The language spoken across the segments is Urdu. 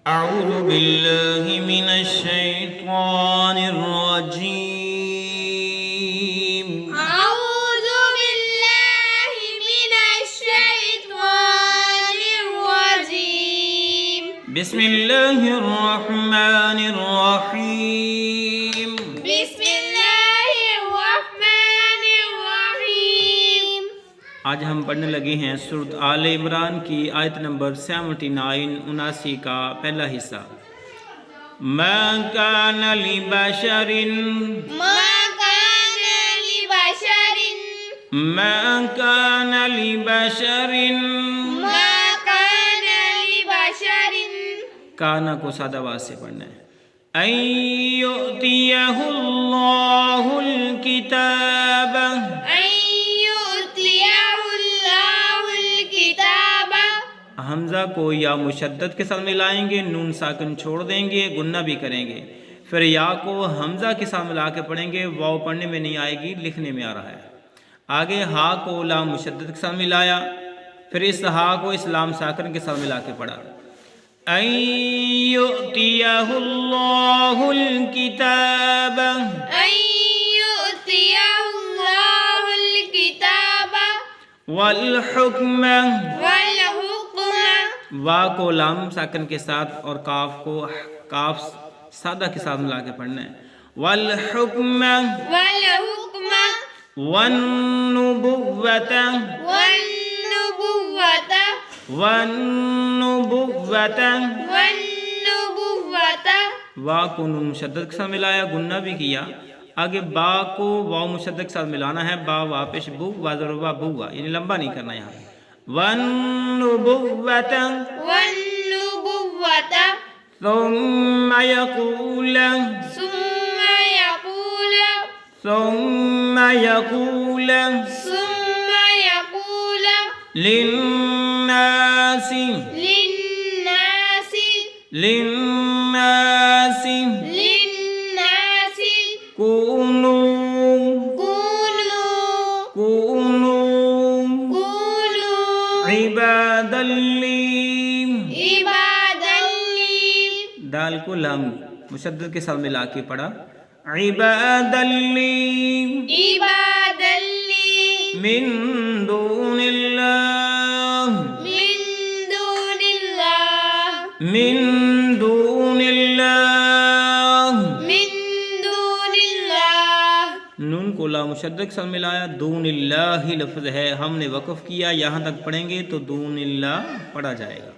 أعوذ بالله من الشيطان الرجيم. أعوذ بالله من الشيطان الرجيم. بسم الله الرحمن الرحيم. بسم الله الرحمن الرحيم. آج ہم پڑھنے لگے ہیں سورۃ آل عمران کی آیت نمبر 79 کا پہلا حصہ. ما كان لبشر ما كان لبشر ما كان لبشر ما كان لبشر کانا کو سادہ آواز سے پڑھنا ہے. ان یؤتیہ اللہ الکتاب، أن يؤتيه الله الكتاب. حمزہ کو یا مشدد کے ساتھ ملائیں گے، نون ساکن چھوڑ دیں گے، گنہ بھی کریں گے. پھر یا کو حمزہ کے ساتھ ملا کے پڑھیں گے، واو پڑھنے میں نہیں آئے گی، لکھنے میں آ رہا ہے. آگے ہا کو لام مشدد کے ساتھ ملایا، پھر اس ہا کو اس لام ساکن کے ساتھ ملا کے پڑھا. ان یؤتیہ اللہ الکتاب، أن يؤتيه الله الكتاب والحکم، والحكم. وا کو لام ساکن کے ساتھ اور کاف کو کاف سادہ کے ساتھ ملا کے پڑھنا ہے. والحکم والحكم والنبوۃ والنبوة والنبوۃ، والنبوة. وا کو نون مشدد کے ساتھ ملایا، گنہ بھی کیا. آگے با کو واو مشدد کے ساتھ ملانا ہے، با وا پیش بو وا ضرور وا بوا، یعنی لمبا نہیں کرنا یہاں. والنبوۃ والنبوة. ثم يقول ثم يقول ثم يقول ثم يقول للناس للناس للناس للناس كونوا كونوا عبادا لي، عبادا لي. دال کو لام مشدد کے ساتھ ملا کے پڑھا. عبادا لي عبادا لي من دون اللہ، من دون الله من دون اللہ. من دون الله. نون کو لا مشدد کے ساتھ ملایا، دون اللہ لفظ ہے، ہم نے وقف کیا، یہاں تک پڑھیں گے تو دون اللہ پڑھا جائے گا.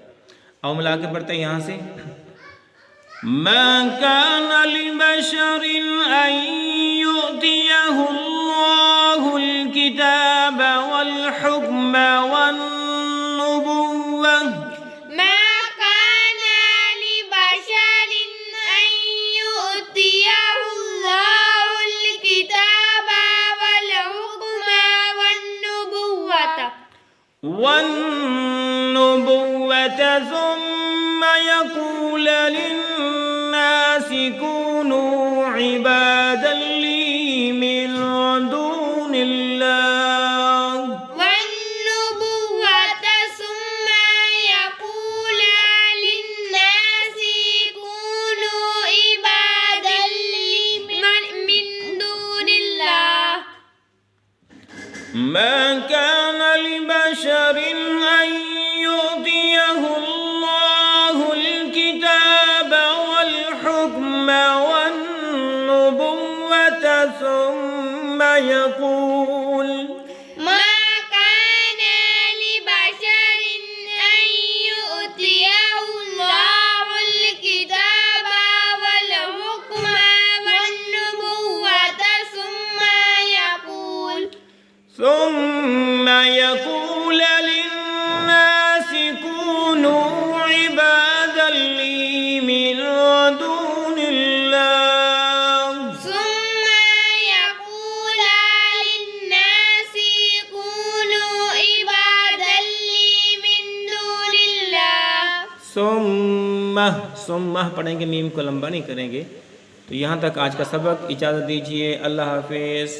اور ملا کے پڑھتے ہیں یہاں سے. ما كان لبشر ان يؤتيه الله الكتاب والحكم والنبوة ما كان لبشر أن يؤتيه الله الكتاب والحكم والنبوة ثم يقول للناس كونوا عبادا لي من دون الله. والنبوة ثم يقول للناس كونوا عبادا لي من دون الله. ما كان لبشر أن يؤتيه الله الكتاب والحكم والنبوة ثم يقول ما كان لبشر أن يؤتيه الله الكتاب والحكم والنبوة ثم يقول للناس كونوا عبادا لي من دون الله. ثم يقول للناس كونوا عبادا لي من دون الله. ثم پڑھیں گے، میم کو لمبا نہیں کریں گے. تو یہاں تک آج کا سبق. اجازت دیجیے، اللہ حافظ.